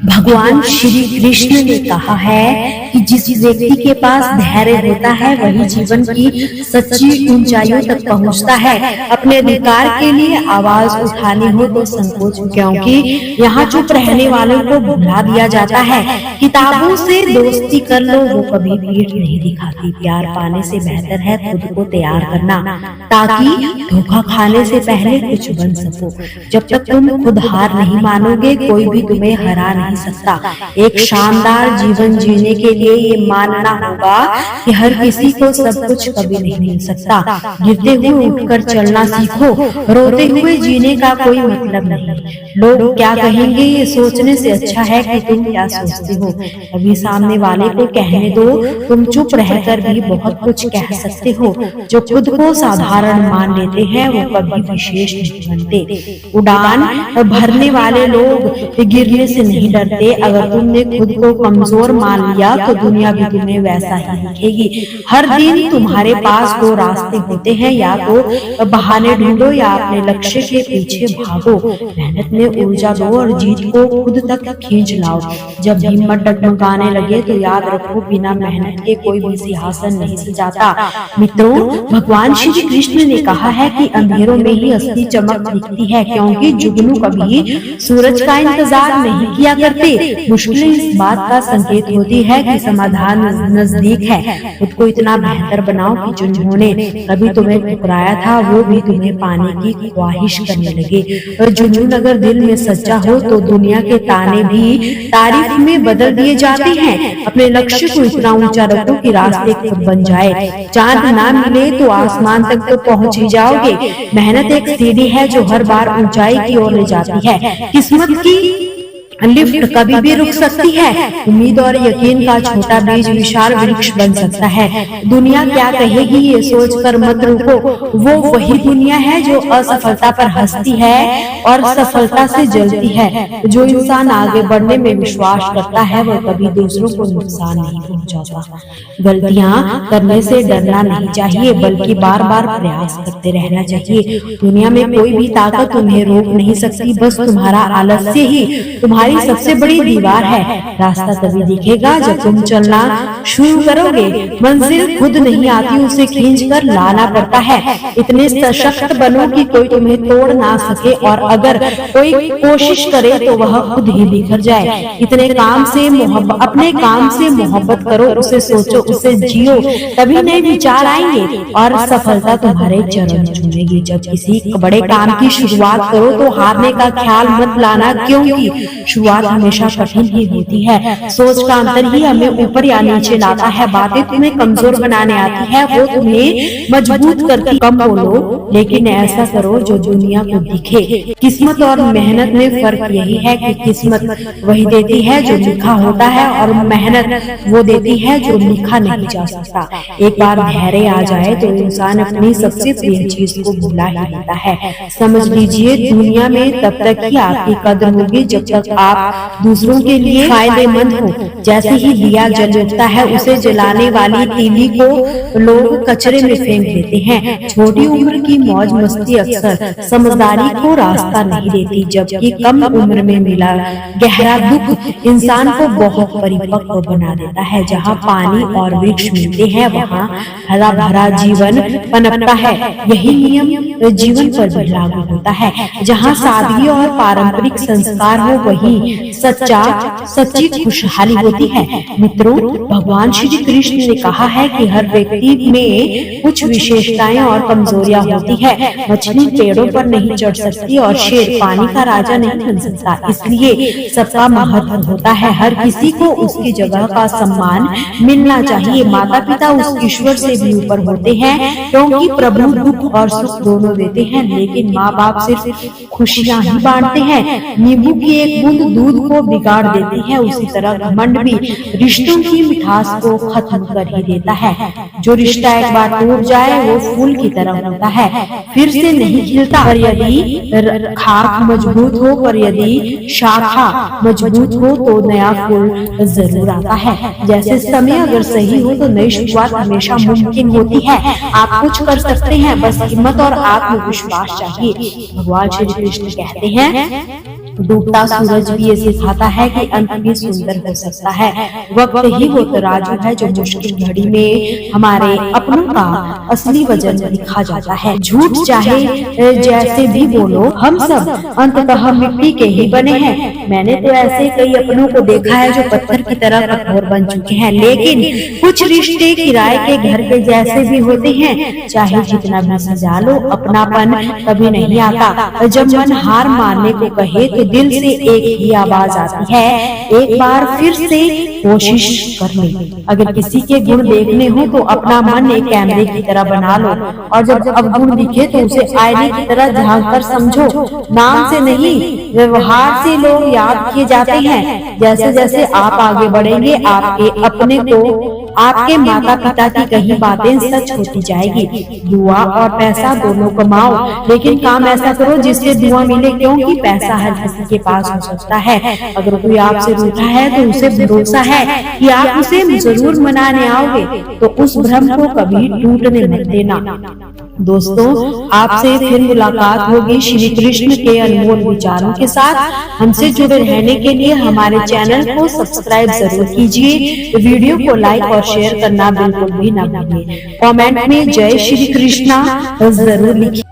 भगवान श्री कृष्ण ने कहा है कि जिस व्यक्ति के पास धैर्य होता है वही जीवन की सच्ची ऊंचाइयों तक पहुंचता है। अपने अधिकार के लिए आवाज उठानी हो तो संकोच, क्योंकि यहाँ चुप रहने वालों को भुला दिया जाता है। किताबों से दोस्ती कर लो, वो कभी पीठ नहीं दिखाती। प्यार पाने से बेहतर है खुद को तैयार करना, ताकि धोखा खाने से पहले कुछ बन सको। जब तक तुम खुद हार नहीं मानोगे, कोई भी तुम्हें हरा नहीं सकता। एक शानदार जीवन जीने के लिए ये मानना होगा कि हर किसी को सब कुछ कभी नहीं मिल सकता। गिरते हुए उठकर चलना सीखो, रोते हुए जीने का कोई मतलब नहीं। लोग क्या कहेंगे ये सोचने से अच्छा है कि तुम क्या सोचते हो। अभी सामने वाले को कहने दो, तुम चुप रहकर भी बहुत कुछ कह सकते हो। जो खुद को साधारण मान लेते हैं वो कभी विशेष नहीं बनते। उड़ान भरने वाले लोग गिरने से नहीं डरते। अगर तुमने खुद को कमजोर मान लिया तो दुनिया भी तुम्हें वैसा ही दिखेगी। हर दिन तुम्हारे पास दो रास्ते होते हैं, या तो बहाने ढूंढो या अपने लक्ष्य के पीछे भागो। मेहनत में ऊर्जा दो और जीत को खुद तक खींच लाओ। जब हिम्मत डगमगाने लगे तो याद रखो, बिना मेहनत के कोई भी सिंहासन नहीं सजाता। मित्रों, भगवान श्री कृष्ण ने कहा है कि अंधेरों में ही असली चमक दिखती है, क्योंकि जुगनू कभी सूरज का इंतजार नहीं किया करते। मुश्किलें इस बात का संकेत होती है कि समाधान नजदीक है। खुद को इतना बेहतर बनाओ कि जिन्होंने कभी तुम्हें ठुकराया था वो भी तुम्हें पाने की ख्वाहिश करने लगे। और जुनून अगर दिल में सच्चा हो तो दुनिया के ताने भी तारीफ में बदल दिए जाते हैं। अपने लक्ष्य को इतना ऊंचा रखो कि रास्ते खुद बन जाए। चांद ना मिले तो आसमान तक तो पहुंच ही जाओगे। मेहनत एक सीढ़ी है जो हर बार ऊंचाई की ओर ले जाती है। किस्मत की लिफ्ट कभी भी रुक सकती है। उम्मीद और यकीन का छोटा बीज विशाल वृक्ष बन सकता है। दुनिया क्या कहेगी ये सोचकर मत रुको। वो वही दुनिया है जो असफलता पर हंसती है और सफलता से जलती है। जो इंसान आगे बढ़ने में विश्वास करता है वो कभी दूसरों को नुकसान नहीं पहुंचाता। गलतियां करने से डरना नहीं चाहिए, बल्कि बार बार प्रयास करते रहना चाहिए। दुनिया में कोई भी ताकत तुम्हें रोक नहीं सकती, बस तुम्हारा आलस्य ही तुम्हारी सबसे बड़ी दीवार है। रास्ता तभी दिखेगा जब तुम चलना शुरू करोगे। मंजिल खुद नहीं आती, उसे खींचकर लाना पड़ता है। इतने सशक्त बनो कि कोई तुम्हें तोड़ ना सके, और अगर कोई कोशिश करे तो वह खुद ही बिखर जाए। इतने काम से अपने काम से मोहब्बत करो, उसे सोचो, उसे जियो, तभी नए विचार आएंगे और सफलता तुम्हारे चरण छूएगी। जब किसी बड़े काम की शुरुआत करो तो हारने का ख्याल मत लाना, क्योंकि शुरुआत हमेशा कठिन ही होती है। सोच का अंतर ही हमें ऊपर या नीचे लाता है। बातें तुम्हें कमजोर बनाने आती है, वो तुम्हें मजबूत करती। कम बोलो, लेकिन ऐसा करो जो दुनिया को दिखे। किस्मत और मेहनत में फर्क यही है कि किस्मत वही देती है जो लिखा होता है, और मेहनत वो देती है जो लिखा नहीं जा सकता। एक बार धैर्य आ जाए तो इंसान अपनी सबसे प्रिय चीज को भुला ही देता है। समझ लीजिए, दुनिया में तब तक ही आपकी कदर होगी जब तक आप दूसरों के लिए फायदेमंद हो। जैसे ही दिया जल उठता है, उसे जलाने वाली तीली को लोग कचरे में फेंक देते हैं। छोटी उम्र की मौज मस्ती अक्सर समझदारी को रास्ता नहीं देती, जबकि कम उम्र में मिला गहरा दुख इंसान को बहुत परिपक्व बना देता है। जहाँ पानी और वृक्ष मिलते हैं वहाँ हरा भरा जीवन पनपता है। यही नियम जीवन पर भी लागू होता है। जहाँ सादगी और पारंपरिक संस्कार हो वही सच्ची खुशहाली होती है। मित्रों, भगवान श्री कृष्ण ने कहा है कि हर व्यक्ति में कुछ विशेषताएं और कमजोरियां होती है। मछली पेड़ों पर नहीं चढ़ सकती और शेर पानी का राजा नहीं बन सकता। इसलिए सबका महत्व होता है। हर किसी को उसकी जगह का सम्मान मिलना चाहिए। माता पिता उस ईश्वर से भी ऊपर होते हैं, क्योंकि प्रभु दुख और सुख दोनों देते हैं, लेकिन माँ बाप सिर्फ खुशियाँ ही बांटते हैं। नींबू की एक बूंद दूध को बिगाड़ देती है, उसी तरह घमंड भी रिश्तों की मिठास को खत्म कर ही देता है। जो रिश्ता एक बार टूट जाए वो फूल की तरह होता है, फिर से नहीं खिलता। पर यदि खाक मजबूत हो, पर यदि शाखा मजबूत हो तो नया फूल जरूर आता है। जैसे समय अगर सही हो तो नई शुरुआत हमेशा मुमकिन होती है। आप कुछ कर सकते हैं, बस हिम्मत और आत्मविश्वास चाहिए। भगवान श्री कृष्ण कहते हैं, डूबता सूरज भी ये सिखाता है कि अंत भी सुंदर हो सकता है। वक्त ही वो तराजू है जो मुश्किल घड़ी में हमारे अपनों का असली वजन दिखा जाता है। झूठ चाहे जैसे भी बोलो, हम सब अंततः मिट्टी के ही बने हैं। मैंने तो ऐसे कई अपनों को देखा है जो पत्थर की तरह कठोर बन चुके हैं, लेकिन कुछ रिश्ते किराए के घर के जैसे भी होते हैं। चाहे जितना भी सजा लो, अपनापन कभी नहीं आता। जब मन हार मानने को कहे तो दिल से एक ही आवाज आती है, एक बार फिर से कोशिश कर ले। अगर किसी के गुण देखने हो तो अपना मन एक कैमरे की तरह बना लो, और जब अवगुण दिखे तो उसे आईने की तरह झांक कर समझो। नाम से नहीं, व्यवहार से लोग याद किए जाते हैं। जैसे जैसे आप आगे बढ़ेंगे, आपके अपने को, आपके माता पिता की कही बातें सच होती जाएगी। दुआ और पैसा दोनों कमाओ, लेकिन काम ऐसा करो जिससे दुआ मिले, क्योंकि पैसा हर किसी के पास हो सकता है। अगर कोई आपसे रूठा है तो उसे भरोसा है कि आप उसे जरूर मनाने आओगे, तो उस भ्रम को कभी टूटने मत देना। दोस्तों, आपसे फिर मुलाकात होगी श्री कृष्ण के अनमोल विचारों के साथ। हमसे जुड़े रहने के लिए हमारे चैनल को सब्सक्राइब जरूर कीजिए। वीडियो को लाइक और शेयर करना बिल्कुल भी ना भूलिए। कमेंट में जय श्री कृष्णा जरूर लिखिए।